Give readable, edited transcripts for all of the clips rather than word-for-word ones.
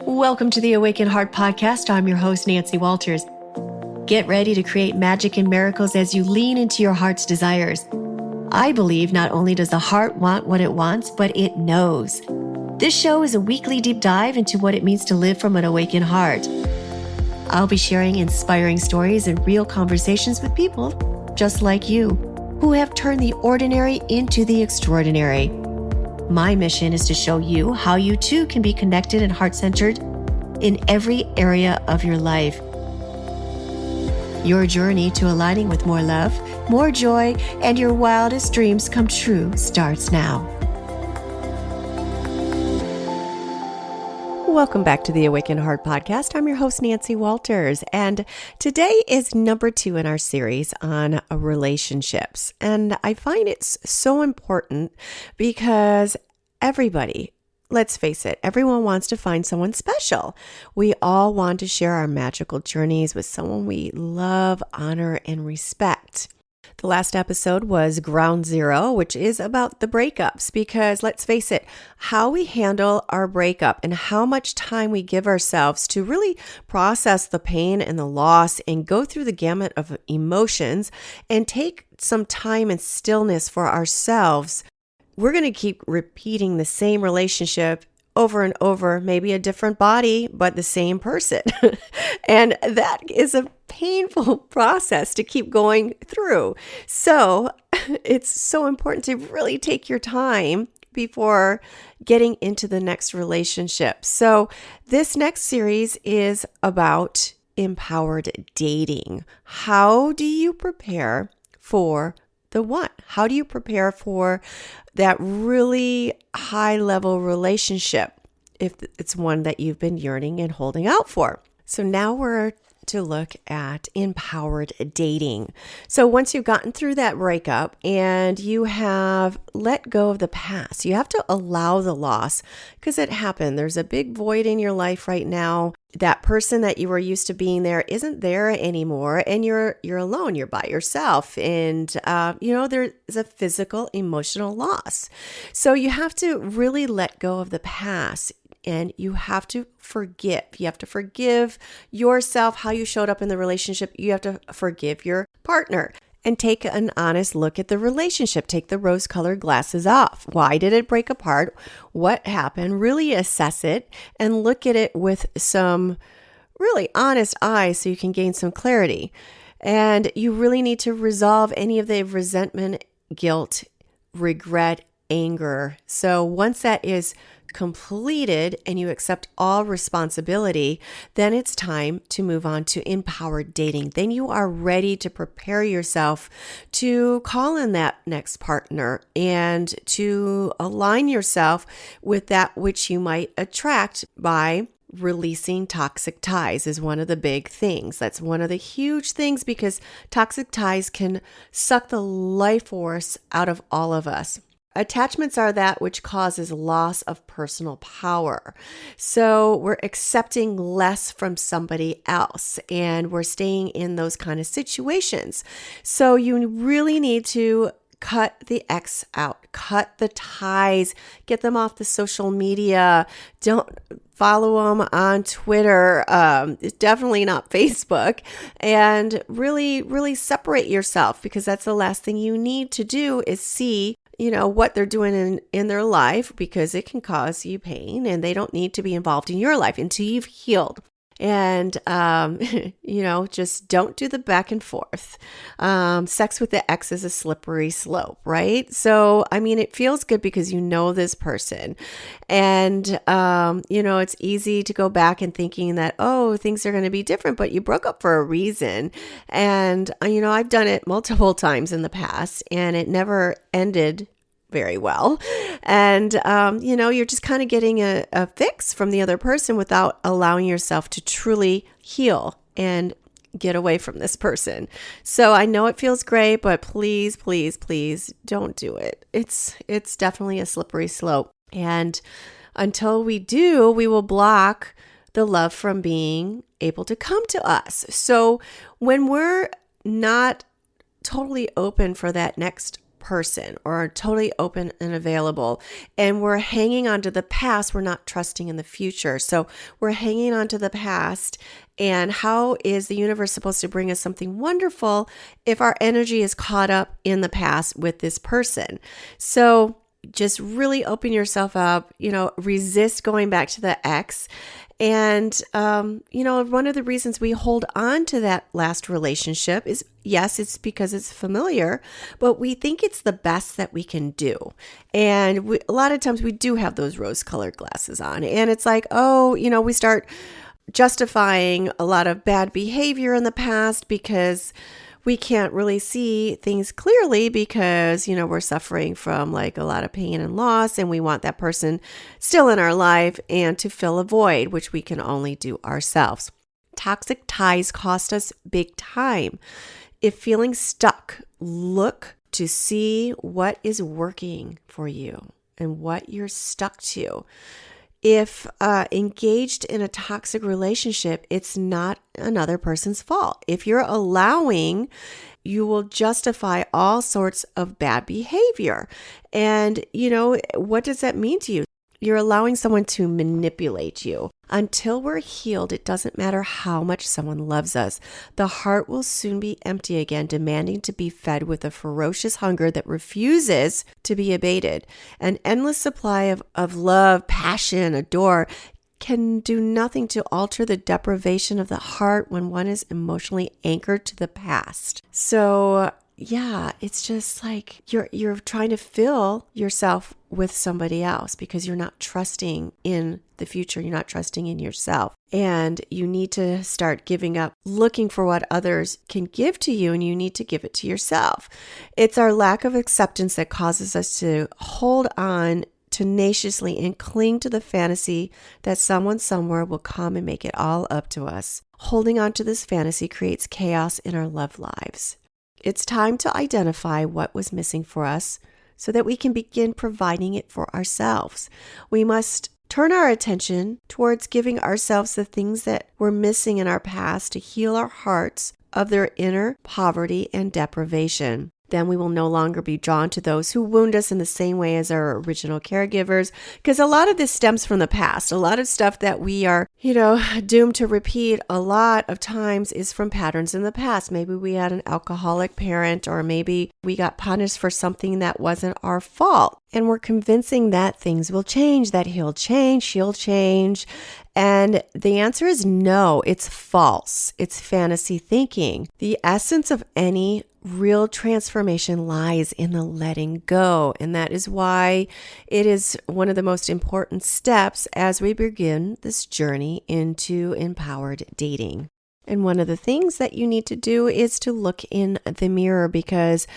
Welcome to the Awaken Heart Podcast. I'm your host, Nancy Walters. Get ready to create magic and miracles as you lean into your heart's desires. I believe not only does the heart want what it wants, but it knows. This show is a weekly deep dive into what it means to live from an awakened heart. I'll be sharing inspiring stories and real conversations with people just like you, who have turned the ordinary into the extraordinary. My mission is to show you how you too can be connected and heart-centered in every area of your life. Your journey to aligning with more love, more joy, and your wildest dreams come true starts now. Welcome back to the Awaken Heart Podcast. I'm your host, Nancy Walters, and today is number 2 in our series on relationships. And I find it's so important because everybody, let's face it, everyone wants to find someone special. We all want to share our magical journeys with someone we love, honor, and respect. The last episode was Ground Zero, which is about the breakups, because let's face it, how we handle our breakup and how much time we give ourselves to really process the pain and the loss and go through the gamut of emotions and take some time and stillness for ourselves. We're going to keep repeating the same relationship over and over, maybe a different body, but the same person. And that is a painful process to keep going through. So it's so important to really take your time before getting into the next relationship. So this next series is about empowered dating. How do you prepare for the one? How do you prepare for that really high level relationship if it's one that you've been yearning and holding out for? So now we're to look at empowered dating. So once you've gotten through that breakup and you have let go of the past, you have to allow the loss because it happened. There's a big void in your life right now. That person that you were used to being there isn't there anymore, and you're alone. You're by yourself, and there is a physical, emotional loss. So you have to really let go of the past. And you have to forgive. You have to forgive yourself, how you showed up in the relationship. You have to forgive your partner and take an honest look at the relationship. Take the rose-colored glasses off. Why did it break apart? What happened? Really assess it and look at it with some really honest eyes so you can gain some clarity. And you really need to resolve any of the resentment, guilt, regret, anger. So once that is completed and you accept all responsibility, then it's time to move on to empowered dating. Then you are ready to prepare yourself to call in that next partner and to align yourself with that which you might attract by releasing toxic ties is one of the big things. That's one of the huge things because toxic ties can suck the life force out of all of us. Attachments are that which causes loss of personal power. So we're accepting less from somebody else and we're staying in those kind of situations. So you really need to cut the ex out, cut the ties, get them off the social media. Don't follow them on Twitter, definitely not Facebook, and really, really separate yourself because that's the last thing you need to do is see what they're doing in their life because it can cause you pain and they don't need to be involved in your life until you've healed. And, just don't do the back and forth. Sex with the ex is a slippery slope, right? So, it feels good because you know this person and, it's easy to go back and thinking that, things are going to be different, but you broke up for a reason. And, I've done it multiple times in the past and it never ended very well. And, you're just kind of getting a fix from the other person without allowing yourself to truly heal and get away from this person. So I know it feels great, but please, please, please don't do it. It's definitely a slippery slope. And until we do, we will block the love from being able to come to us. So when we're not totally open for that next person or totally open and available. And we're hanging on to the past. We're not trusting in the future. So we're hanging on to the past. And how is the universe supposed to bring us something wonderful if our energy is caught up in the past with this person? So just really open yourself up, resist going back to the ex. And, one of the reasons we hold on to that last relationship is, yes, it's because it's familiar, but we think it's the best that we can do. And a lot of times we do have those rose-colored glasses on. And it's like, we start justifying a lot of bad behavior in the past because we can't really see things clearly because, we're suffering from like a lot of pain and loss, and we want that person still in our life and to fill a void, which we can only do ourselves. Toxic ties cost us big time. If feeling stuck, look to see what is working for you and what you're stuck to. If engaged in a toxic relationship, it's not another person's fault. If you're allowing, you will justify all sorts of bad behavior. And, what does that mean to you? You're allowing someone to manipulate you. Until we're healed, it doesn't matter how much someone loves us. The heart will soon be empty again, demanding to be fed with a ferocious hunger that refuses to be abated. An endless supply of love, passion, adore can do nothing to alter the deprivation of the heart when one is emotionally anchored to the past. So yeah, it's just like you're trying to fill yourself with somebody else because you're not trusting in the future. You're not trusting in yourself. And you need to start giving up looking for what others can give to you, and you need to give it to yourself. It's our lack of acceptance that causes us to hold on tenaciously and cling to the fantasy that someone somewhere will come and make it all up to us. Holding on to this fantasy creates chaos in our love lives. It's time to identify what was missing for us so that we can begin providing it for ourselves. We must turn our attention towards giving ourselves the things that were missing in our past to heal our hearts of their inner poverty and deprivation. Then we will no longer be drawn to those who wound us in the same way as our original caregivers, because a lot of this stems from the past. A lot of stuff that we are, doomed to repeat a lot of times is from patterns in the past. Maybe we had an alcoholic parent, or maybe we got punished for something that wasn't our fault. And we're convincing that things will change, that he'll change, she'll change. And the answer is no, it's false. It's fantasy thinking. The essence of any real transformation lies in the letting go. And that is why it is one of the most important steps as we begin this journey into empowered dating. And one of the things that you need to do is to look in the mirror, because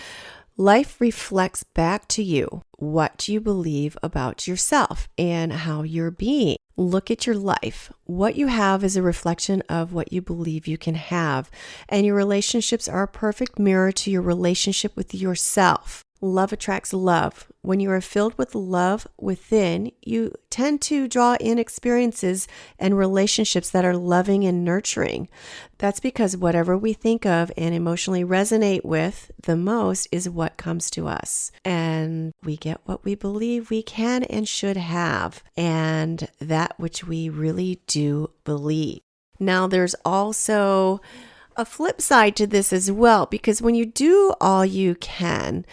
life reflects back to you what you believe about yourself and how you're being. Look at your life. What you have is a reflection of what you believe you can have. And your relationships are a perfect mirror to your relationship with yourself. Love attracts love. When you are filled with love within, you tend to draw in experiences and relationships that are loving and nurturing. That's because whatever we think of and emotionally resonate with the most is what comes to us. And we get what we believe we can and should have, and that which we really do believe. Now, there's also a flip side to this as well, because when you do all you can,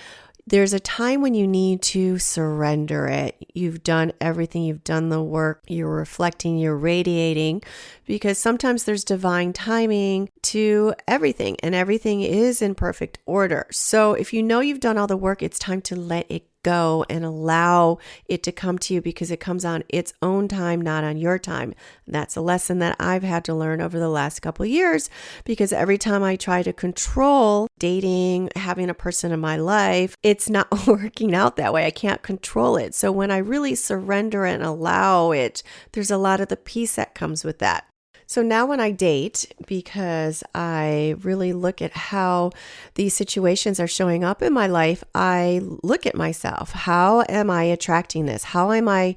there's a time when you need to surrender it. You've done everything. You've done the work. You're reflecting, you're radiating, because sometimes there's divine timing to everything, and everything is in perfect order. So if you know you've done all the work, it's time to let it go and allow it to come to you, because it comes on its own time, not on your time. That's a lesson that I've had to learn over the last couple of years, because every time I try to control dating, having a person in my life, it's not working out that way. I can't control it. So when I really surrender and allow it, there's a lot of the peace that comes with that. So now when I date, because I really look at how these situations are showing up in my life, I look at myself. How am I attracting this? How am I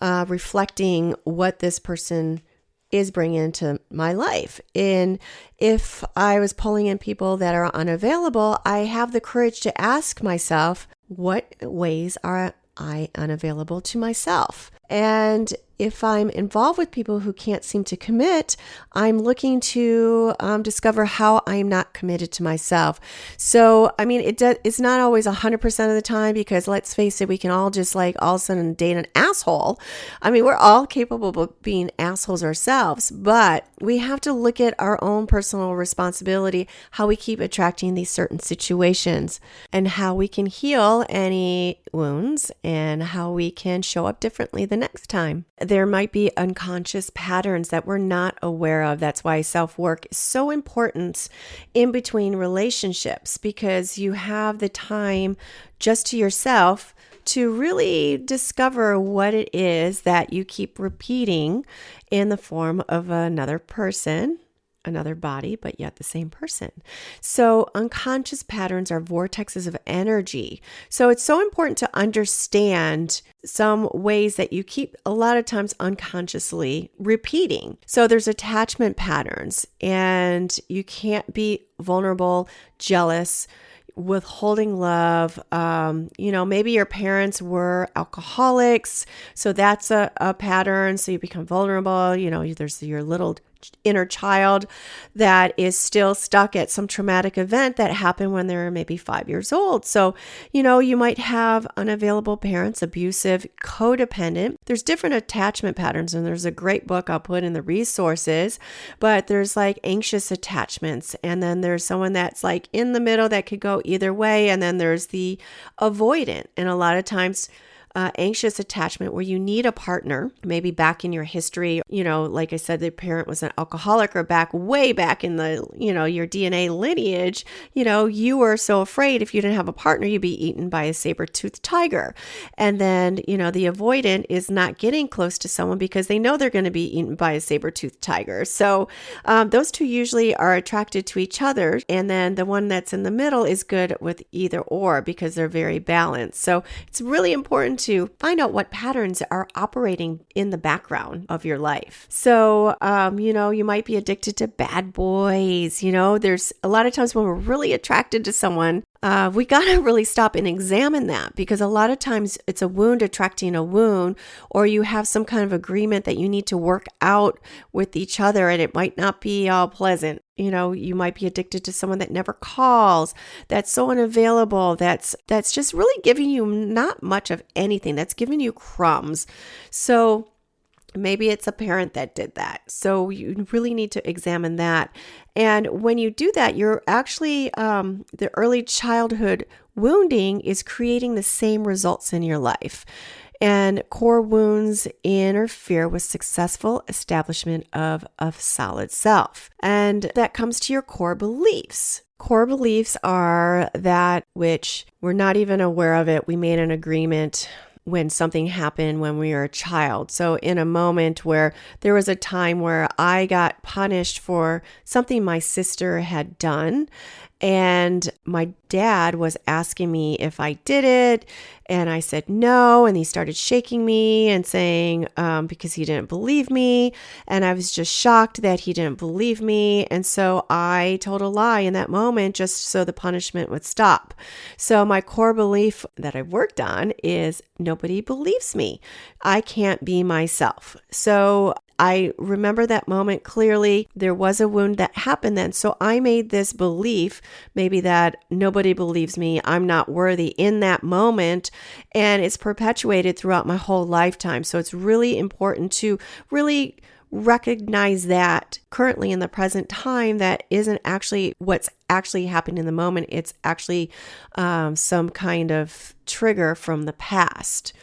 reflecting what this person is bringing into my life? And if I was pulling in people that are unavailable, I have the courage to ask myself, what ways are I unavailable to myself? And if I'm involved with people who can't seem to commit, I'm looking to discover how I'm not committed to myself. So, I mean, it's not always 100% of the time, because let's face it, we can all just like all of a sudden date an asshole. I mean, we're all capable of being assholes ourselves, but we have to look at our own personal responsibility, how we keep attracting these certain situations, and how we can heal any wounds, and how we can show up differently the next time. There might be unconscious patterns that we're not aware of. That's why self-work is so important in between relationships, because you have the time just to yourself to really discover what it is that you keep repeating in the form of another person, another body, but yet the same person. So unconscious patterns are vortexes of energy. So it's so important to understand some ways that you keep a lot of times unconsciously repeating. So there's attachment patterns, and you can't be vulnerable, jealous, withholding love. Maybe your parents were alcoholics, so that's a pattern. So you become vulnerable. There's your little inner child that is still stuck at some traumatic event that happened when they were maybe 5 years old. So, you might have unavailable parents, abusive, codependent. There's different attachment patterns, and there's a great book I'll put in the resources, but there's like anxious attachments, and then there's someone that's like in the middle that could go either way, and then there's the avoidant. And a lot of times anxious attachment, where you need a partner, maybe back in your history, like I said, the parent was an alcoholic, or way back in the, your DNA lineage, you were so afraid if you didn't have a partner, you'd be eaten by a saber-toothed tiger. And then, the avoidant is not getting close to someone because they know they're going to be eaten by a saber-toothed tiger. So those two usually are attracted to each other. And then the one that's in the middle is good with either or, because they're very balanced. So it's really important to find out what patterns are operating in the background of your life. So, you might be addicted to bad boys. There's a lot of times when we're really attracted to someone, we got to really stop and examine that, because a lot of times it's a wound attracting a wound, or you have some kind of agreement that you need to work out with each other, and it might not be all pleasant. You might be addicted to someone that never calls, that's so unavailable, that's just really giving you not much of anything, that's giving you crumbs. So maybe it's a parent that did that. So you really need to examine that. And when you do that, you're actually, the early childhood wounding is creating the same results in your life. And core wounds interfere with successful establishment of a solid self. And that comes to your core beliefs. Core beliefs are that which we're not even aware of it. We made an agreement when something happened when we were a child. So in a moment where there was a time where I got punished for something my sister had done, and my dad was asking me if I did it, and I said no, and he started shaking me and saying, because he didn't believe me, and I was just shocked that he didn't believe me, and so I told a lie in that moment just so the punishment would stop. So my core belief that I've worked on is nobody believes me. I can't be myself. So I remember that moment clearly. There was a wound that happened then. So I made this belief, maybe that nobody believes me, I'm not worthy in that moment. And it's perpetuated throughout my whole lifetime. So it's really important to really recognize that currently in the present time, that isn't actually what's actually happened in the moment. It's actually some kind of trigger from the past.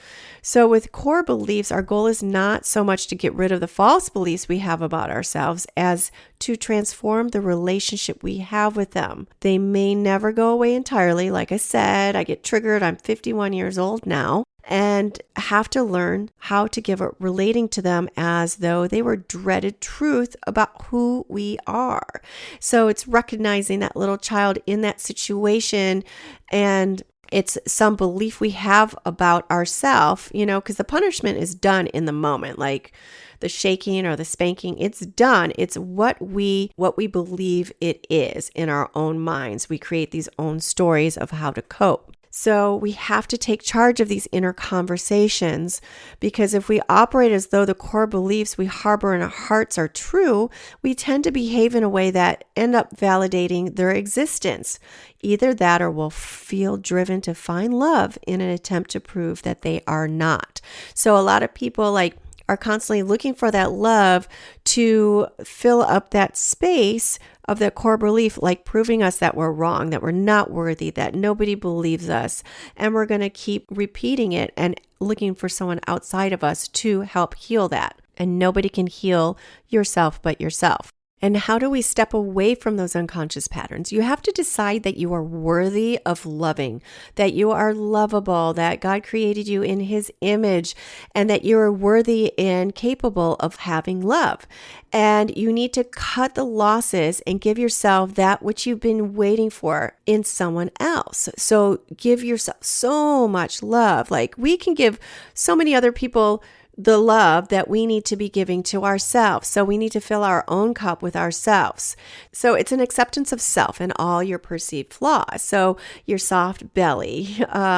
So with core beliefs, our goal is not so much to get rid of the false beliefs we have about ourselves as to transform the relationship we have with them. They may never go away entirely. Like I said, I get triggered. I'm 51 years old now, and have to learn how to give up relating to them as though they were dreaded truth about who we are. So it's recognizing that little child in that situation, and it's some belief we have about ourselves, because the punishment is done in the moment, like the shaking or the spanking, it's done. It's what we believe it is in our own minds. We create these own stories of how to cope. So we have to take charge of these inner conversations, because if we operate as though the core beliefs we harbor in our hearts are true, we tend to behave in a way that end up validating their existence. Either that, or we'll feel driven to find love in an attempt to prove that they are not. So a lot of people are constantly looking for that love to fill up that space of that core belief, like proving us that we're wrong, that we're not worthy, that nobody believes us. And we're going to keep repeating it and looking for someone outside of us to help heal that. And nobody can heal yourself but yourself. And how do we step away from those unconscious patterns? You have to decide that you are worthy of loving, that you are lovable, that God created you in His image, and that you are worthy and capable of having love. And you need to cut the losses and give yourself that which you've been waiting for in someone else. So give yourself so much love. Like, we can give so many other people the love that we need to be giving to ourselves. So we need to fill our own cup with ourselves. So it's an acceptance of self and all your perceived flaws. So your soft belly,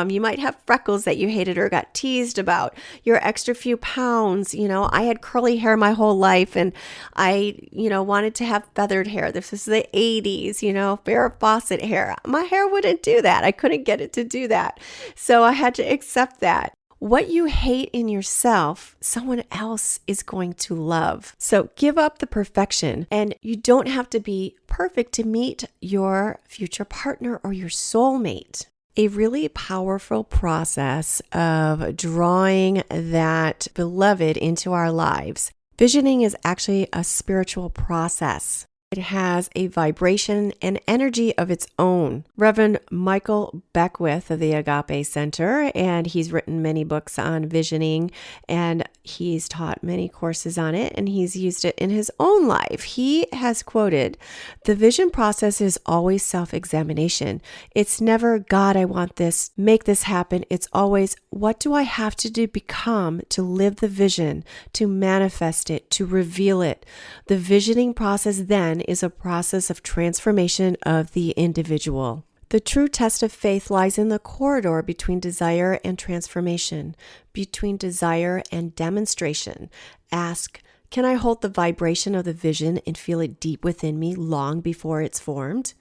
you might have freckles that you hated or got teased about, your extra few pounds. I had curly hair my whole life, and I, wanted to have feathered hair. This was the 80s, Farrah Fawcett hair. My hair wouldn't do that. I couldn't get it to do that. So I had to accept that. What you hate in yourself, someone else is going to love. So give up the perfection, and you don't have to be perfect to meet your future partner or your soulmate. A really powerful process of drawing that beloved into our lives. Visioning is actually a spiritual process. It has a vibration and energy of its own. Reverend Michael Beckwith of the Agape Center, and he's written many books on visioning, and he's taught many courses on it, and he's used it in his own life. He has quoted, "The vision process is always self-examination. It's never, God, I want this, make this happen. It's always, what do I have to do, become to live the vision, to manifest it, to reveal it? The visioning process then is a process of transformation of the individual. The true test of faith lies in the corridor between desire and transformation, between desire and demonstration. Ask, can I hold the vibration of the vision and feel it deep within me long before it's formed?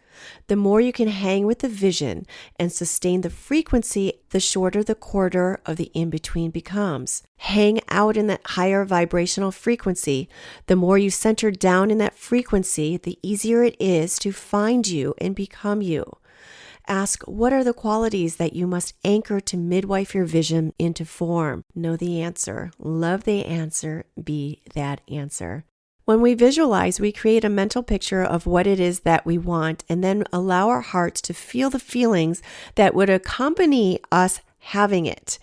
The more you can hang with the vision and sustain the frequency, the shorter the corridor of the in-between becomes. Hang out in that higher vibrational frequency. The more you center down in that frequency, the easier it is to find you and become you. Ask, what are the qualities that you must anchor to midwife your vision into form? Know the answer. Love the answer. Be that answer. When we visualize, we create a mental picture of what it is that we want, and then allow our hearts to feel the feelings that would accompany us having it.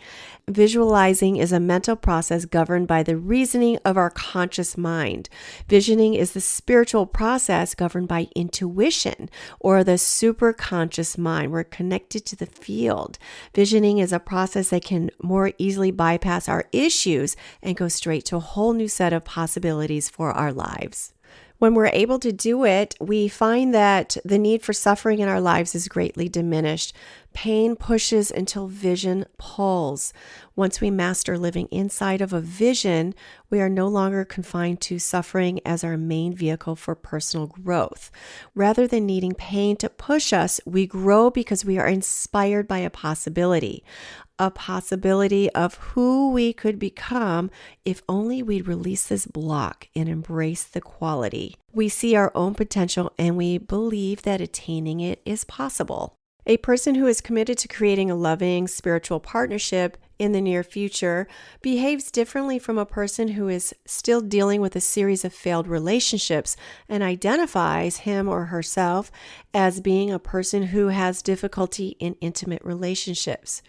Visualizing is a mental process governed by the reasoning of our conscious mind. Visioning is the spiritual process governed by intuition or the superconscious mind. We're connected to the field. Visioning is a process that can more easily bypass our issues and go straight to a whole new set of possibilities for our lives. When we're able to do it, we find that the need for suffering in our lives is greatly diminished. Pain pushes until vision pulls. Once we master living inside of a vision, we are no longer confined to suffering as our main vehicle for personal growth. Rather than needing pain to push us, we grow because we are inspired by a possibility of who we could become if only we'd release this block and embrace the quality. We see our own potential and we believe that attaining it is possible. A person who is committed to creating a loving spiritual partnership in the near future behaves differently from a person who is still dealing with a series of failed relationships and identifies him or herself as being a person who has difficulty in intimate relationships.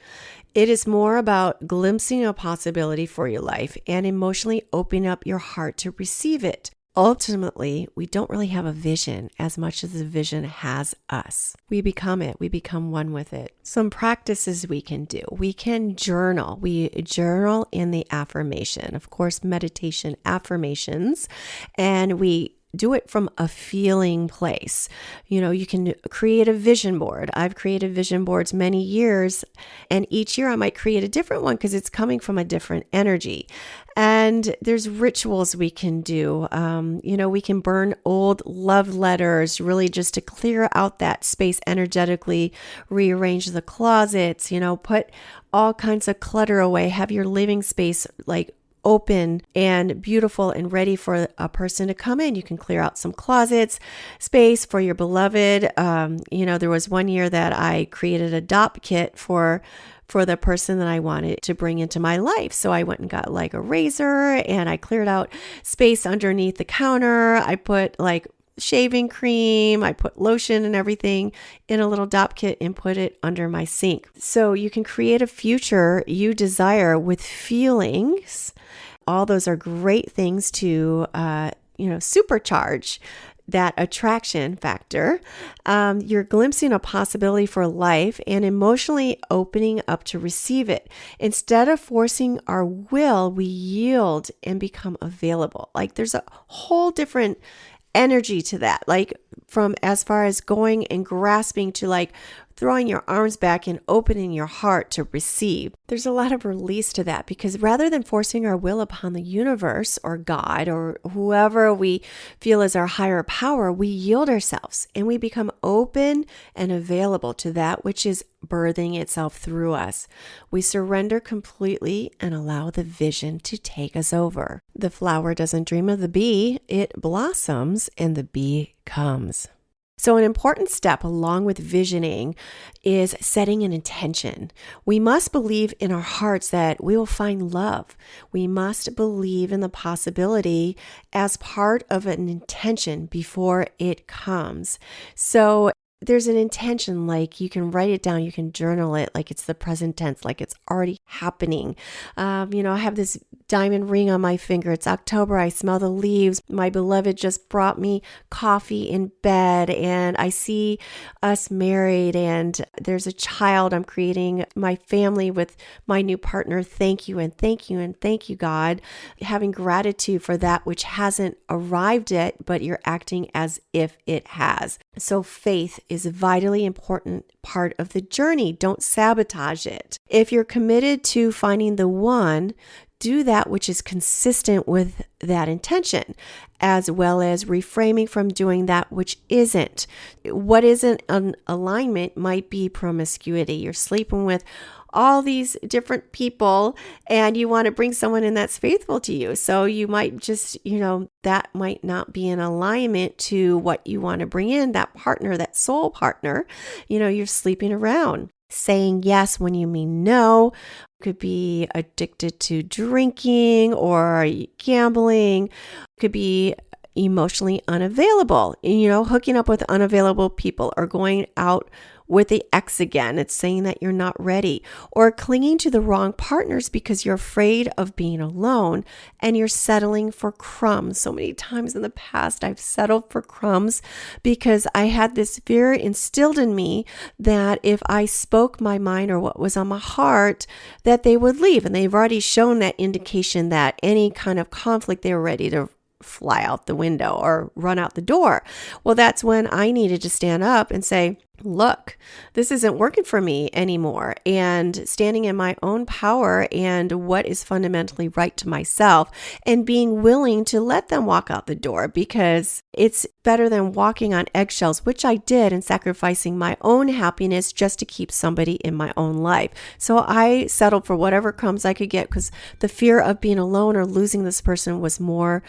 It is more about glimpsing a possibility for your life and emotionally opening up your heart to receive it. Ultimately, we don't really have a vision as much as the vision has us. We become it. We become one with it. Some practices we can do. We can journal. We journal in the affirmation. Of course, meditation affirmations. And we do it from a feeling place. You can create a vision board. I've created vision boards many years, and each year I might create a different one because it's coming from a different energy. And there's rituals we can do. We can burn old love letters, really just to clear out that space energetically, rearrange the closets, put all kinds of clutter away, have your living space like open and beautiful and ready for a person to come in. You can clear out some closets, space for your beloved. There was one year that I created a DOP kit for the person that I wanted to bring into my life. So I went and got like a razor and I cleared out space underneath the counter. I put like shaving cream, I put lotion and everything in a little DOP kit and put it under my sink. So you can create a future you desire with feelings. All those are great things to, supercharge that attraction factor. You're glimpsing a possibility for life and emotionally opening up to receive it. Instead of forcing our will, we yield and become available. Like there's a whole different energy to that, like from as far as going and grasping to like throwing your arms back and opening your heart to receive. There's a lot of release to that because rather than forcing our will upon the universe or God or whoever we feel is our higher power, we yield ourselves and we become open and available to that which is birthing itself through us. We surrender completely and allow the vision to take us over. The flower doesn't dream of the bee, it blossoms and the bee comes. So an important step along with visioning is setting an intention. We must believe in our hearts that we will find love. We must believe in the possibility as part of an intention before it comes. So there's an intention, like you can write it down, you can journal it, like it's the present tense, like it's already happening. I have this diamond ring on my finger. It's October. I smell the leaves. My beloved just brought me coffee in bed and I see us married and there's a child. I'm creating my family with my new partner. Thank you and thank you and thank you, God. Having gratitude for that which hasn't arrived yet, but you're acting as if it has. So faith is a vitally important part of the journey. Don't sabotage it. If you're committed to finding the one, do that which is consistent with that intention, as well as reframing from doing that which isn't. What isn't an alignment might be promiscuity. You're sleeping with all these different people and you want to bring someone in that's faithful to you. So you might just, that might not be in alignment to what you want to bring in, that partner, that soul partner. You're sleeping around. Saying yes when you mean no. Could be addicted to drinking or gambling. Could be emotionally unavailable, hooking up with unavailable people or going out with the ex again. It's saying that you're not ready or clinging to the wrong partners because you're afraid of being alone and you're settling for crumbs. So many times in the past, I've settled for crumbs because I had this fear instilled in me that if I spoke my mind or what was on my heart, that they would leave. And they've already shown that indication that any kind of conflict, they were ready to fly out the window or run out the door. Well, that's when I needed to stand up and say, look, this isn't working for me anymore. And standing in my own power and what is fundamentally right to myself and being willing to let them walk out the door because it's better than walking on eggshells, which I did, and sacrificing my own happiness just to keep somebody in my own life. So I settled for whatever crumbs I could get because the fear of being alone or losing this person was more.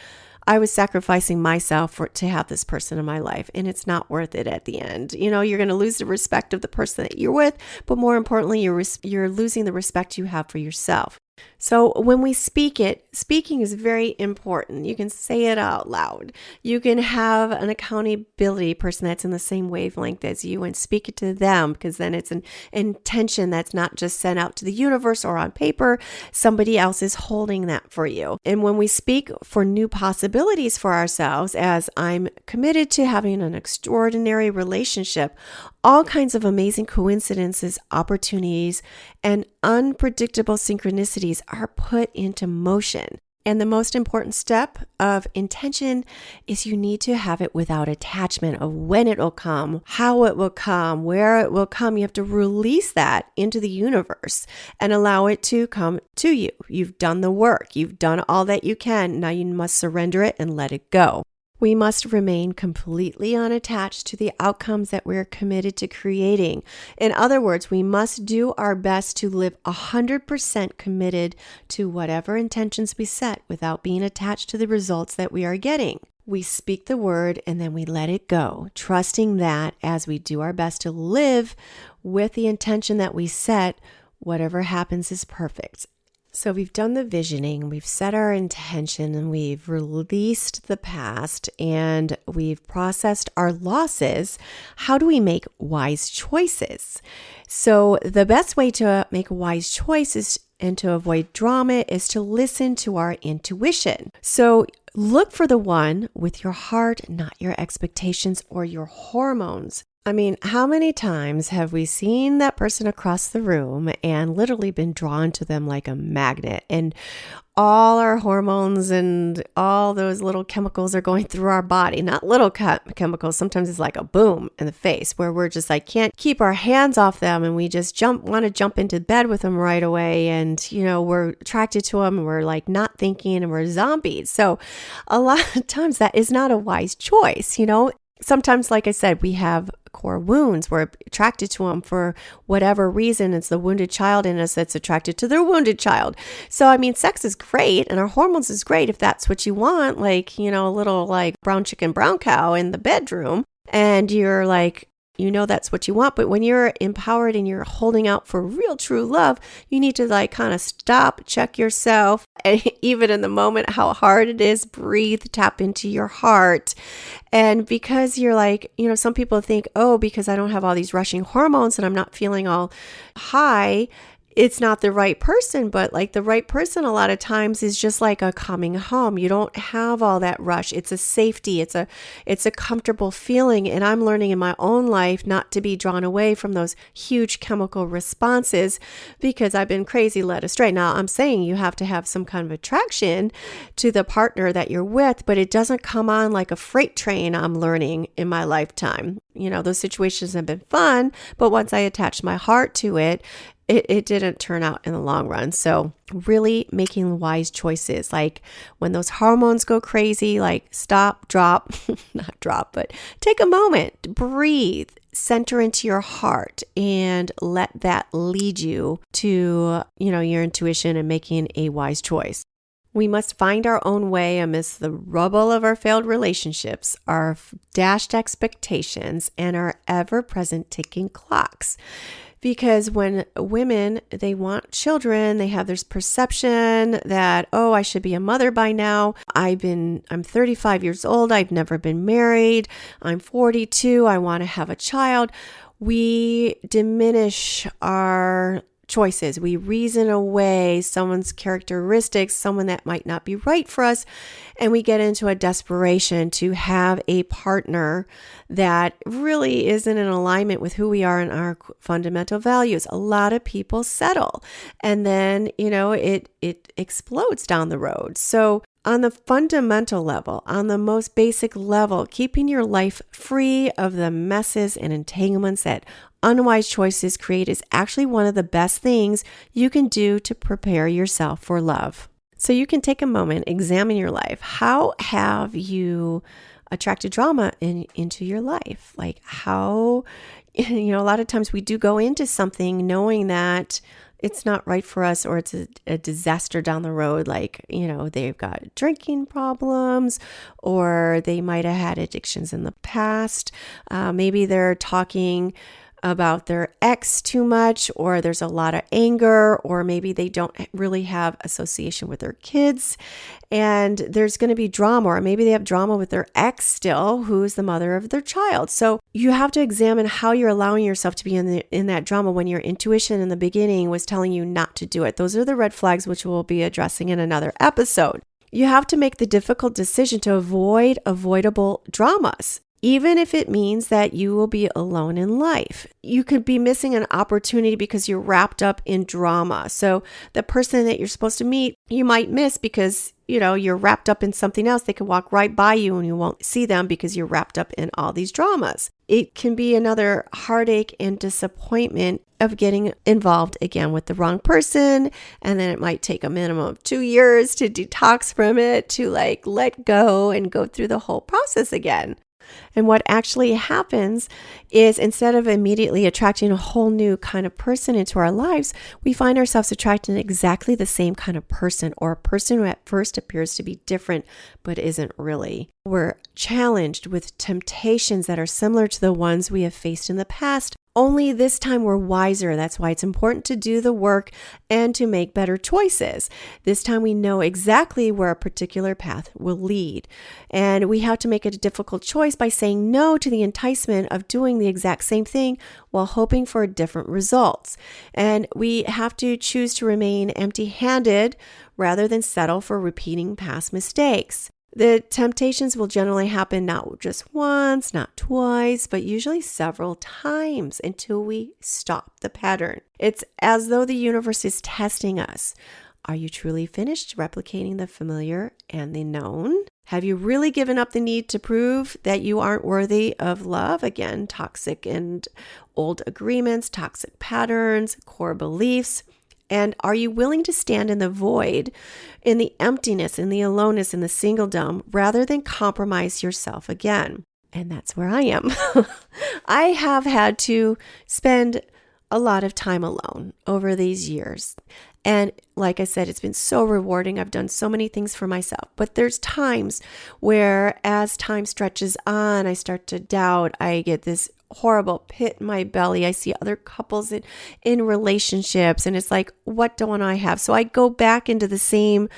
I was sacrificing myself to have this person in my life, and it's not worth it at the end. You're going to lose the respect of the person that you're with, but more importantly, you're losing the respect you have for yourself. So when we speaking is very important. You can say it out loud. You can have an accountability person that's in the same wavelength as you and speak it to them because then it's an intention that's not just sent out to the universe or on paper. Somebody else is holding that for you. And when we speak for new possibilities for ourselves, as I'm committed to having an extraordinary relationship, all kinds of amazing coincidences, opportunities, and unpredictable synchronicities are put into motion. And the most important step of intention is you need to have it without attachment of when it will come, how it will come, where it will come. You have to release that into the universe and allow it to come to you. You've done the work. You've done all that you can. Now you must surrender it and let it go. We must remain completely unattached to the outcomes that we're committed to creating. In other words, we must do our best to live 100% committed to whatever intentions we set without being attached to the results that we are getting. We speak the word and then we let it go, trusting that as we do our best to live with the intention that we set, whatever happens is perfect. So we've done the visioning, we've set our intention, and we've released the past, and we've processed our losses. How do we make wise choices? So the best way to make a wise choice is, and to avoid drama, is to listen to our intuition. So look for the one with your heart, not your expectations or your hormones. I mean, how many times have we seen that person across the room and literally been drawn to them like a magnet, and all our hormones and all those little chemicals are going through our body, not little chemicals. Sometimes it's like a boom in the face where we're just like, can't keep our hands off them. And we just want to jump into bed with them right away. And, we're attracted to them and we're like not thinking and we're zombies. So a lot of times that is not a wise choice. Sometimes, like I said, we have core wounds. We're attracted to them for whatever reason. It's the wounded child in us that's attracted to their wounded child. So, sex is great and our hormones is great if that's what you want, like, a little like brown chicken, brown cow in the bedroom. And you're like, that's what you want. But when you're empowered and you're holding out for real, true love, you need to like kind of stop, check yourself. And even in the moment, how hard it is, breathe, tap into your heart. And because you're like, some people think, oh, because I don't have all these rushing hormones and I'm not feeling all high, it's not the right person. But like the right person a lot of times is just like a coming home. You don't have all that rush. It's a safety. It's a comfortable feeling. And I'm learning in my own life not to be drawn away from those huge chemical responses because I've been crazy led astray. Now I'm saying you have to have some kind of attraction to the partner that you're with, but it doesn't come on like a freight train. I'm learning in my lifetime. Those situations have been fun, but once I attached my heart to it, it didn't turn out in the long run. So really making wise choices, like when those hormones go crazy, like stop, drop, not drop, but take a moment, breathe, center into your heart and let that lead you to, your intuition and making a wise choice. We must find our own way amidst the rubble of our failed relationships, our dashed expectations, and our ever-present ticking clocks. Because when women, they want children, they have this perception that, oh, I should be a mother by now. I'm 35 years old. I've never been married. I'm 42. I want to have a child. We diminish our choices. We reason away someone's characteristics, someone that might not be right for us, and we get into a desperation to have a partner that really isn't in alignment with who we are and our fundamental values. A lot of people settle, and then, it explodes down the road. So on the fundamental level, on the most basic level, keeping your life free of the messes and entanglements that unwise choices create is actually one of the best things you can do to prepare yourself for love. So you can take a moment, examine your life. How have you attracted drama into your life? Like how, a lot of times we do go into something knowing that it's not right for us or it's a disaster down the road. Like, they've got drinking problems or they might have had addictions in the past. Maybe they're talking about their ex too much, or there's a lot of anger, or maybe they don't really have association with their kids and there's going to be drama, or maybe they have drama with their ex still, who's the mother of their child. So you have to examine how you're allowing yourself to be in that drama when your intuition in the beginning was telling you not to do it. Those are the red flags, which we'll be addressing in another episode. You have to make the difficult decision to avoid avoidable dramas, even if it means that you will be alone in life. You could be missing an opportunity because you're wrapped up in drama. So the person that you're supposed to meet, you might miss because you're wrapped up in something else. They can walk right by you and you won't see them because you're wrapped up in all these dramas. It can be another heartache and disappointment of getting involved again with the wrong person. And then it might take a minimum of 2 years to detox from it, to let go and go through the whole process again. And what actually happens is, instead of immediately attracting a whole new kind of person into our lives, we find ourselves attracting exactly the same kind of person, or a person who at first appears to be different but isn't really. We're challenged with temptations that are similar to the ones we have faced in the past, only this time we're wiser. That's why it's important to do the work and to make better choices. This time we know exactly where a particular path will lead. And we have to make a difficult choice by saying no to the enticement of doing the exact same thing while hoping for different results. And we have to choose to remain empty-handed rather than settle for repeating past mistakes. The temptations will generally happen not just once, not twice, but usually several times until we stop the pattern. It's as though the universe is testing us. Are you truly finished replicating the familiar and the known? Have you really given up the need to prove that you aren't worthy of love? Again, toxic and old agreements, toxic patterns, core beliefs. And are you willing to stand in the void, in the emptiness, in the aloneness, in the singledom, rather than compromise yourself again? And that's where I am. I have had to spend a lot of time alone over these years. And like I said, it's been so rewarding. I've done so many things for myself. But there's times where, as time stretches on, I start to doubt. I get this horrible pit in my belly. I see other couples in relationships, and it's like, what don't I have? So I go back into the same,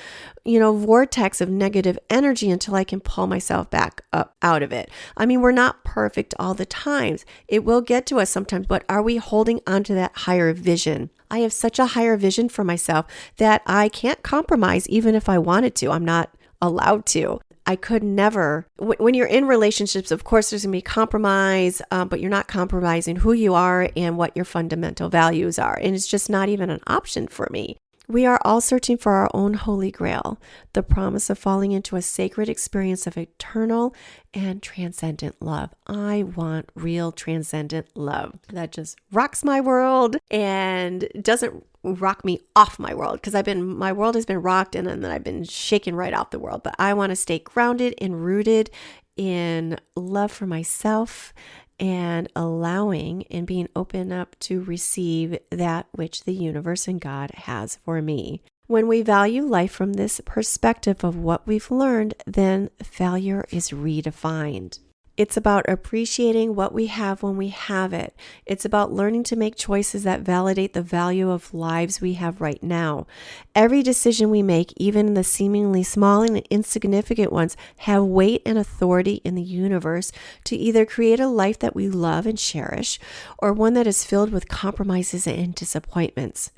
vortex of negative energy until I can pull myself back up out of it. I mean, we're not perfect all the times. It will get to us sometimes, but are we holding on to that higher vision? I have such a higher vision for myself that I can't compromise even if I wanted to. I'm not allowed to. I could never. When you're in relationships, of course, there's going to be compromise, but you're not compromising who you are and what your fundamental values are. And it's just not even an option for me. We are all searching for our own holy grail, the promise of falling into a sacred experience of eternal and transcendent love. I want real transcendent love that just rocks my world and doesn't rock me off my world, because my world has been rocked and then I've been shaken right off the world. But I want to stay grounded and rooted in love for myself and allowing and being open up to receive that which the universe and God has for me. When we value life from this perspective of what we've learned, then failure is redefined. It's about appreciating what we have when we have it. It's about learning to make choices that validate the value of lives we have right now. Every decision we make, even the seemingly small and insignificant ones, have weight and authority in the universe to either create a life that we love and cherish, or one that is filled with compromises and disappointments.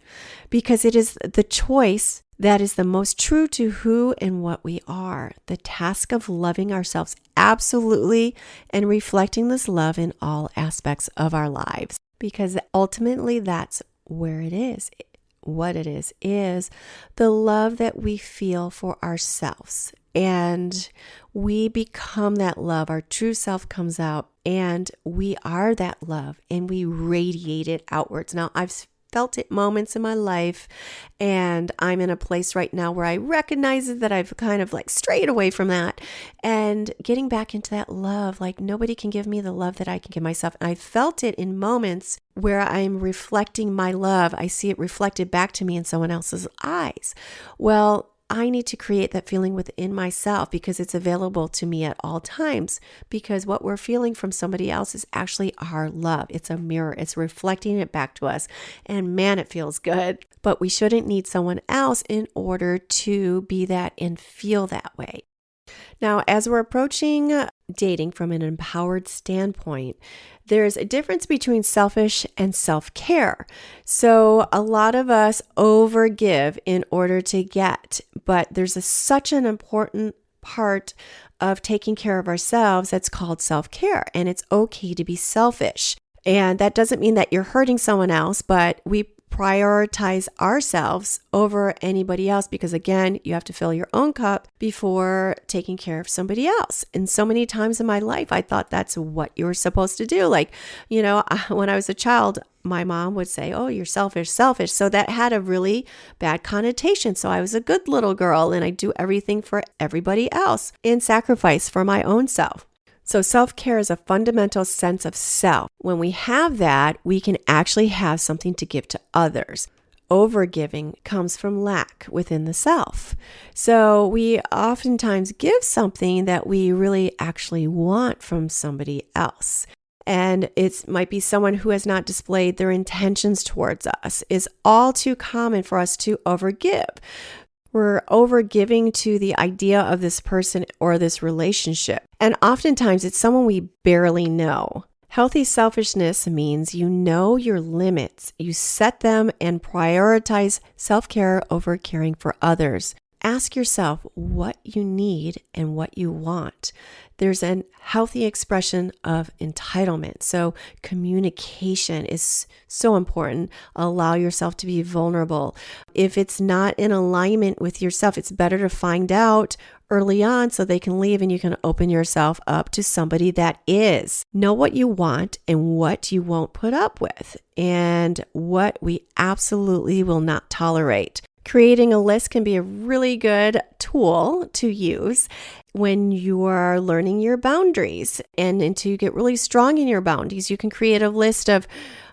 Because it is the choice that is the most true to who and what we are. The task of loving ourselves absolutely and reflecting this love in all aspects of our lives. Because ultimately that's where it is. What it is the love that we feel for ourselves. And we become that love. Our true self comes out and we are that love and we radiate it outwards. Now, I've felt it moments in my life, and I'm in a place right now where I recognize that I've kind of strayed away from that, and getting back into that love. Nobody can give me the love that I can give myself. And I felt it in moments where I'm reflecting my love. I see it reflected back to me in someone else's eyes. Well, I need to create that feeling within myself because it's available to me at all times, because what we're feeling from somebody else is actually our love. It's a mirror. It's reflecting it back to us. And man, it feels good. But we shouldn't need someone else in order to be that and feel that way. Now, as we're approaching dating from an empowered standpoint, there's a difference between selfish and self-care. So a lot of us overgive in order to get, but there's such an important part of taking care of ourselves that's called self-care, and it's okay to be selfish. And that doesn't mean that you're hurting someone else, but we prioritize ourselves over anybody else because, again, you have to fill your own cup before taking care of somebody else. And so many times in my life, I thought that's what you were supposed to do. Like, when I was a child, my mom would say, "Oh, you're selfish, selfish." So that had a really bad connotation. So I was a good little girl and I do everything for everybody else and sacrifice for my own self. So self-care is a fundamental sense of self. When we have that, we can actually have something to give to others. Overgiving comes from lack within the self. So we oftentimes give something that we really actually want from somebody else. And it might be someone who has not displayed their intentions towards us. It's all too common for us to overgive. We're overgiving to the idea of this person or this relationship. And oftentimes it's someone we barely know. Healthy selfishness means you know your limits, you set them and prioritize self-care over caring for others. Ask yourself what you need and what you want. There's a healthy expression of entitlement. So communication is so important. Allow yourself to be vulnerable. If it's not in alignment with yourself, it's better to find out early on so they can leave and you can open yourself up to somebody that is. Know what you want and what you won't put up with and what we absolutely will not tolerate. Creating a list can be a really good tool to use when you are learning your boundaries and to get really strong in your boundaries. You can create a list of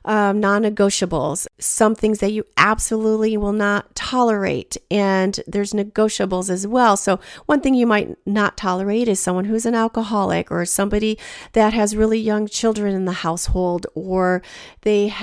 non-negotiables, some things that you absolutely will not tolerate. And there's negotiables as well. So one thing you might not tolerate is someone who's an alcoholic or somebody that has really young children in the household, or they're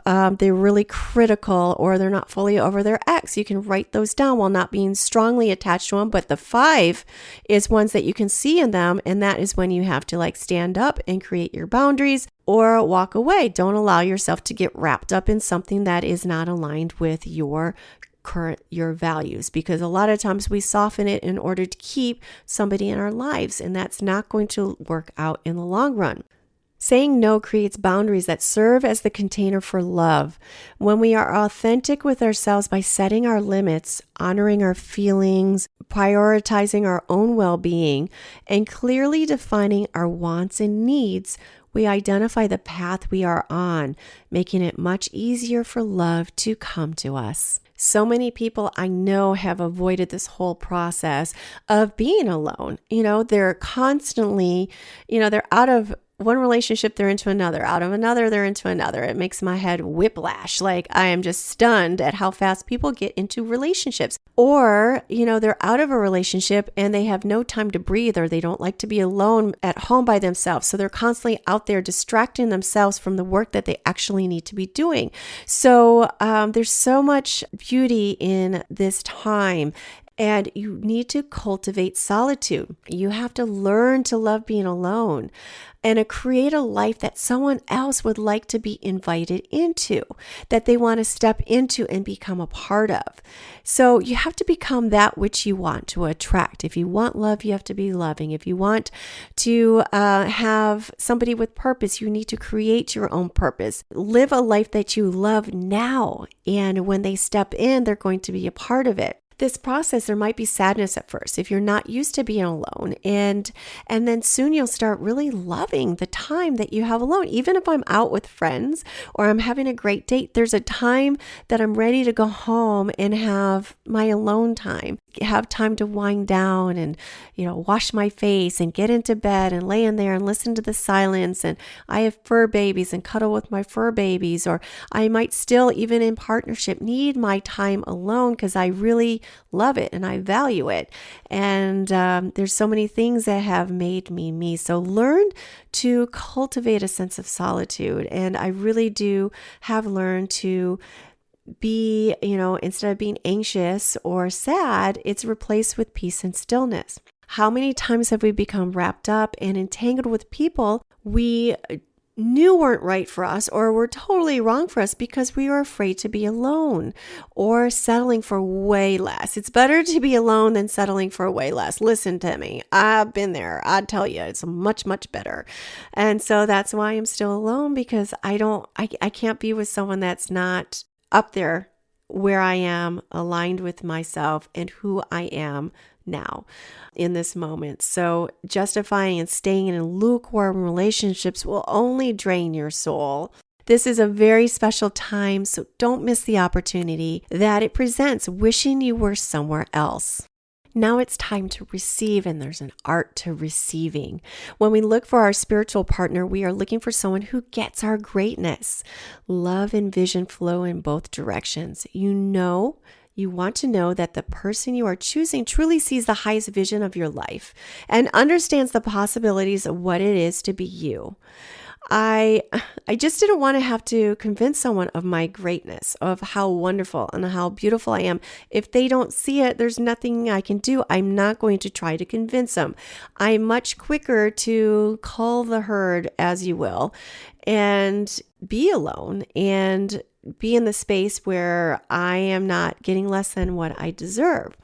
really critical, or they're not fully over their ex. You can write those down while not being strongly attached to them. But the 5 is ones that you can see in them. And that is when you have to stand up and create your boundaries or walk away. Don't allow yourself to get wrapped up in something that is not aligned with your values, because a lot of times we soften it in order to keep somebody in our lives, and that's not going to work out in the long run. Saying no creates boundaries that serve as the container for love. When we are authentic with ourselves by setting our limits, honoring our feelings, prioritizing our own well-being, and clearly defining our wants and needs, we identify the path we are on, making it much easier for love to come to us. So many people I know have avoided this whole process of being alone. They're constantly, they're out of one relationship, they're into another, out of another, they're into another. It makes my head whiplash. I am just stunned at how fast people get into relationships. Or, they're out of a relationship and they have no time to breathe, or they don't like to be alone at home by themselves. So they're constantly out there distracting themselves from the work that they actually need to be doing. So there's so much beauty in this time. And you need to cultivate solitude. You have to learn to love being alone and to create a life that someone else would like to be invited into, that they want to step into and become a part of. So you have to become that which you want to attract. If you want love, you have to be loving. If you want to have somebody with purpose, you need to create your own purpose. Live a life that you love now. And when they step in, they're going to be a part of it. This process, there might be sadness at first if you're not used to being alone, and then soon you'll start really loving the time that you have alone. Even if I'm out with friends or I'm having a great date, there's a time that I'm ready to go home and have my alone time, have time to wind down and wash my face and get into bed and lay in there and listen to the silence. And I have fur babies and cuddle with my fur babies, or I might still, even in partnership, need my time alone because I really love it and I value it. And there's so many things that have made me me. So learn to cultivate a sense of solitude. And I really do have learned to be, instead of being anxious or sad, it's replaced with peace and stillness. How many times have we become wrapped up and entangled with people we knew weren't right for us or were totally wrong for us because we were afraid to be alone or settling for way less? It's better to be alone than settling for way less. Listen to me. I've been there. I'd tell you it's much, much better. And so that's why I'm still alone, because I can't be with someone that's not up there where I am aligned with myself and who I am now in this moment. So justifying and staying in lukewarm relationships will only drain your soul. This is a very special time, so don't miss the opportunity that it presents wishing you were somewhere else. Now it's time to receive, and there's an art to receiving. When we look for our spiritual partner, we are looking for someone who gets our greatness. Love and vision flow in both directions. You want to know that the person you are choosing truly sees the highest vision of your life and understands the possibilities of what it is to be you. I just didn't want to have to convince someone of my greatness, of how wonderful and how beautiful I am. If they don't see it, there's nothing I can do. I'm not going to try to convince them. I'm much quicker to cull the herd, as you will, and be alone and be in the space where I am not getting less than what I deserve.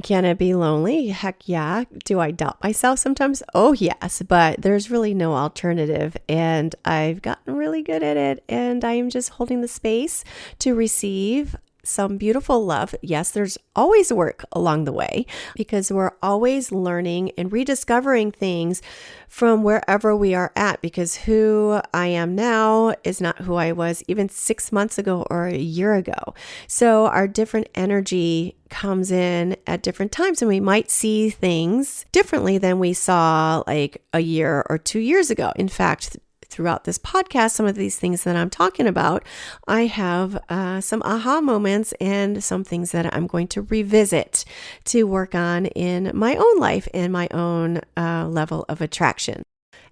Can it be lonely? Heck yeah. Do I doubt myself sometimes? Oh yes, but there's really no alternative, and I've gotten really good at it, and I am just holding the space to receive some beautiful love. Yes, there's always work along the way because we're always learning and rediscovering things from wherever we are at, because who I am now is not who I was even 6 months ago or a year ago. So our different energy comes in at different times, and we might see things differently than we saw like a year or 2 years ago. In fact, throughout this podcast, some of these things that I'm talking about, I have some aha moments and some things that I'm going to revisit to work on in my own life and my own level of attraction.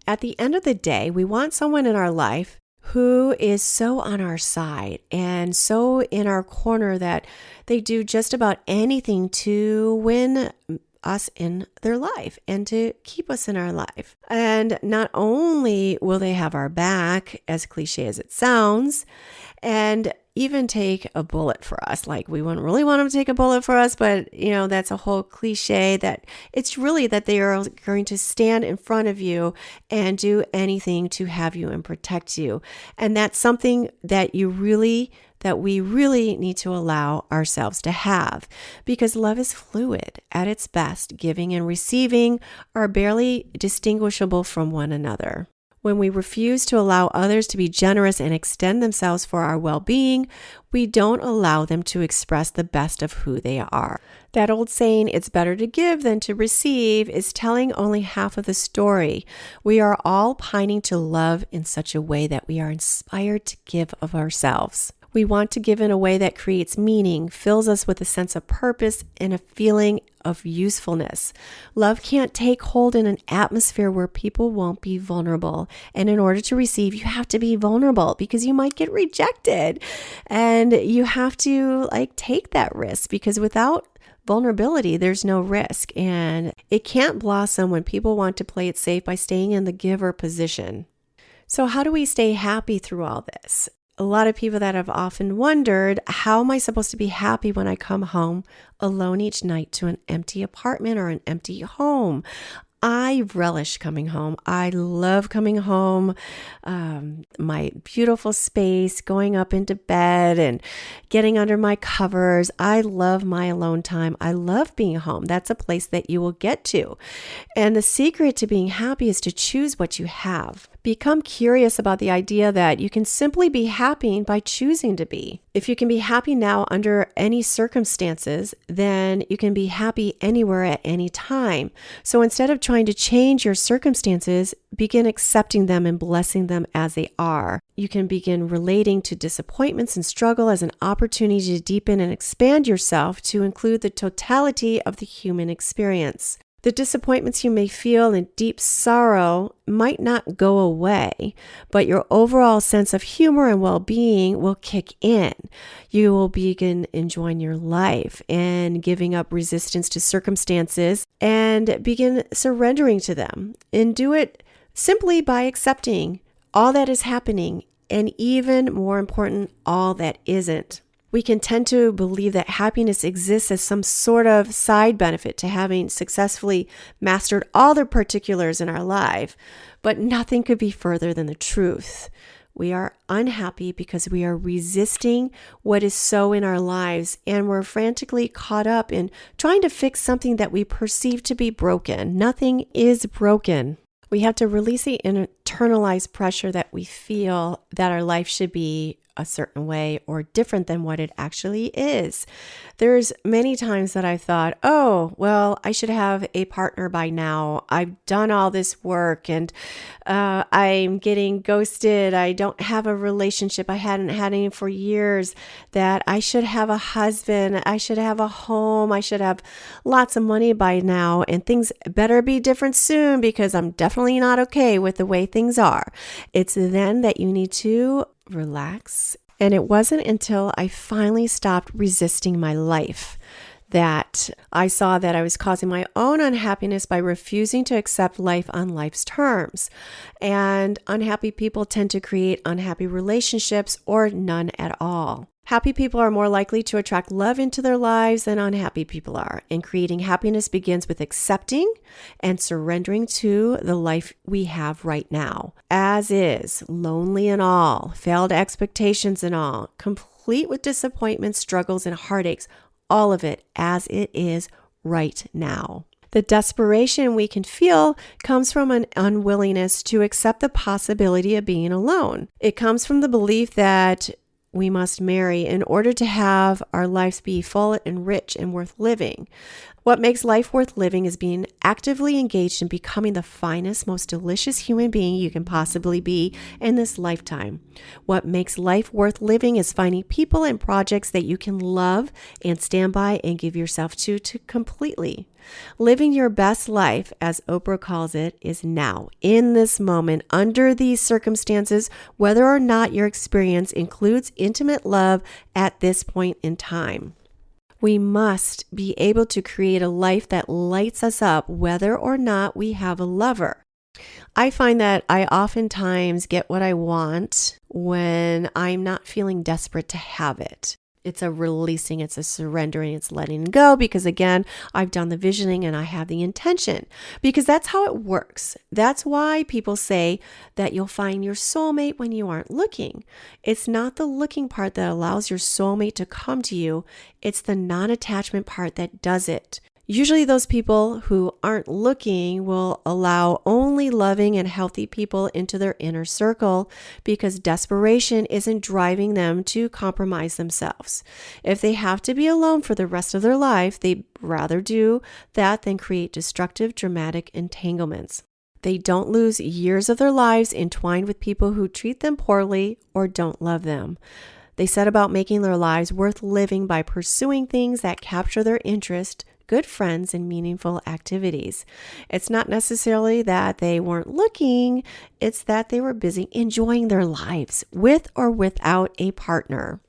At the end of the day, we want someone in our life who is so on our side and so in our corner that they do just about anything to win us in their life and to keep us in our life. And not only will they have our back, as cliche as it sounds, and even take a bullet for us. Like, we wouldn't really want them to take a bullet for us, but that's a whole cliche, that it's really that they are going to stand in front of you and do anything to have you and protect you. And that's something that we really need to allow ourselves to have, because love is fluid at its best. Giving and receiving are barely distinguishable from one another. When we refuse to allow others to be generous and extend themselves for our well-being, we don't allow them to express the best of who they are. That old saying, it's better to give than to receive, is telling only half of the story. We are all pining to love in such a way that we are inspired to give of ourselves. We want to give in a way that creates meaning, fills us with a sense of purpose and a feeling of usefulness. Love can't take hold in an atmosphere where people won't be vulnerable. And in order to receive, you have to be vulnerable, because you might get rejected. And you have to take that risk, because without vulnerability, there's no risk. And it can't blossom when people want to play it safe by staying in the giver position. So how do we stay happy through all this? A lot of people that have often wondered, how am I supposed to be happy when I come home alone each night to an empty apartment or an empty home? I relish coming home. I love coming home, my beautiful space, going up into bed and getting under my covers. I love my alone time. I love being home. That's a place that you will get to. And the secret to being happy is to choose what you have. Become curious about the idea that you can simply be happy by choosing to be. If you can be happy now under any circumstances, then you can be happy anywhere at any time. So instead of trying to change your circumstances, begin accepting them and blessing them as they are. You can begin relating to disappointments and struggle as an opportunity to deepen and expand yourself to include the totality of the human experience. The disappointments you may feel and deep sorrow might not go away, but your overall sense of humor and well-being will kick in. You will begin enjoying your life and giving up resistance to circumstances and begin surrendering to them. And do it simply by accepting all that is happening, and even more important, all that isn't. We can tend to believe that happiness exists as some sort of side benefit to having successfully mastered all the particulars in our life, but nothing could be further than the truth. We are unhappy because we are resisting what is so in our lives, and we're frantically caught up in trying to fix something that we perceive to be broken. Nothing is broken. We have to release the internalized pressure that we feel that our life should be a certain way or different than what it actually is. There's many times that I thought, oh, well, I should have a partner by now. I've done all this work and I'm getting ghosted. I don't have a relationship. I hadn't had any for years. That I should have a husband. I should have a home. I should have lots of money by now. And things better be different soon because I'm definitely not okay with the way things are. It's then that you need to relax. And it wasn't until I finally stopped resisting my life that I saw that I was causing my own unhappiness by refusing to accept life on life's terms. And unhappy people tend to create unhappy relationships or none at all. Happy people are more likely to attract love into their lives than unhappy people are. And creating happiness begins with accepting and surrendering to the life we have right now. As is, lonely and all, failed expectations and all, complete with disappointments, struggles, and heartaches, all of it as it is right now. The desperation we can feel comes from an unwillingness to accept the possibility of being alone. It comes from the belief that we must marry in order to have our lives be full and rich and worth living. What makes life worth living is being actively engaged in becoming the finest, most delicious human being you can possibly be in this lifetime. What makes life worth living is finding people and projects that you can love and stand by and give yourself to completely. Living your best life, as Oprah calls it, is now, in this moment, under these circumstances, whether or not your experience includes intimate love at this point in time. We must be able to create a life that lights us up, whether or not we have a lover. I find that I oftentimes get what I want when I'm not feeling desperate to have it. It's a releasing, it's a surrendering, it's letting go because again, I've done the visioning and I have the intention because that's how it works. That's why people say that you'll find your soulmate when you aren't looking. It's not the looking part that allows your soulmate to come to you. It's the non-attachment part that does it. Usually those people who aren't looking will allow only loving and healthy people into their inner circle because desperation isn't driving them to compromise themselves. If they have to be alone for the rest of their life, they'd rather do that than create destructive, dramatic entanglements. They don't lose years of their lives entwined with people who treat them poorly or don't love them. They set about making their lives worth living by pursuing things that capture their interest, good friends, and meaningful activities. It's not necessarily that they weren't looking, it's that they were busy enjoying their lives with or without a partner.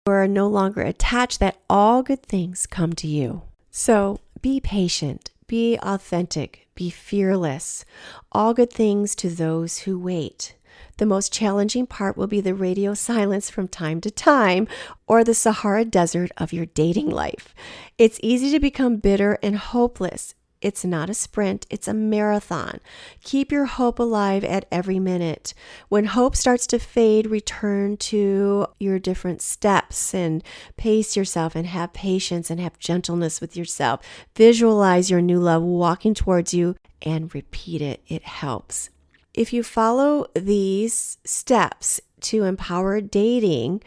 You are no longer attached that all good things come to you. So be patient, be authentic, be fearless. All good things to those who wait. The most challenging part will be the radio silence from time to time or the Sahara Desert of your dating life. It's easy to become bitter and hopeless. It's not a sprint, it's a marathon. Keep your hope alive at every minute. When hope starts to fade, return to your different steps and pace yourself and have patience and have gentleness with yourself. Visualize your new love walking towards you and repeat it. It helps. If you follow these steps to empower dating,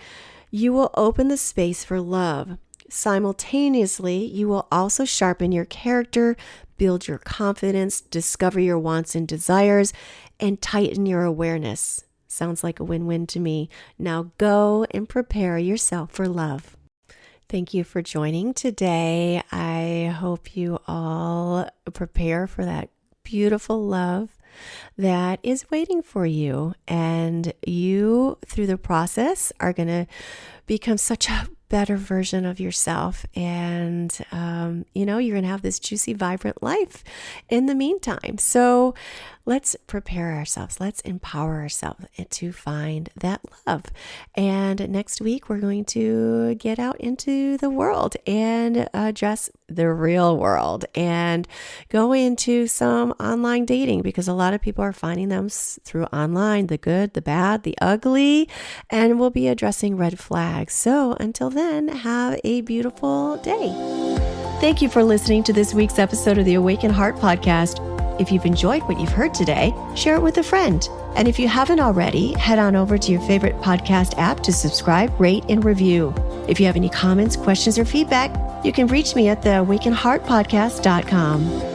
you will open the space for love. Simultaneously, you will also sharpen your character, build your confidence, discover your wants and desires, and tighten your awareness. Sounds like a win-win to me. Now go and prepare yourself for love. Thank you for joining today. I hope you all prepare for that beautiful love that is waiting for you. And you, through the process, are going to become such a better version of yourself. And, you're going to have this juicy, vibrant life in the meantime. So let's prepare ourselves. Let's empower ourselves to find that love. And next week, we're going to get out into the world and address the real world and go into some online dating, because a lot of people are finding them through online, the good, the bad, the ugly, and we'll be addressing red flags. So until then, have a beautiful day. Thank you for listening to this week's episode of the Awaken Heart Podcast. If you've enjoyed what you've heard today, share it with a friend. And if you haven't already, head on over to your favorite podcast app to subscribe, rate, and review. If you have any comments, questions, or feedback, you can reach me at theawakenheartpodcast.com.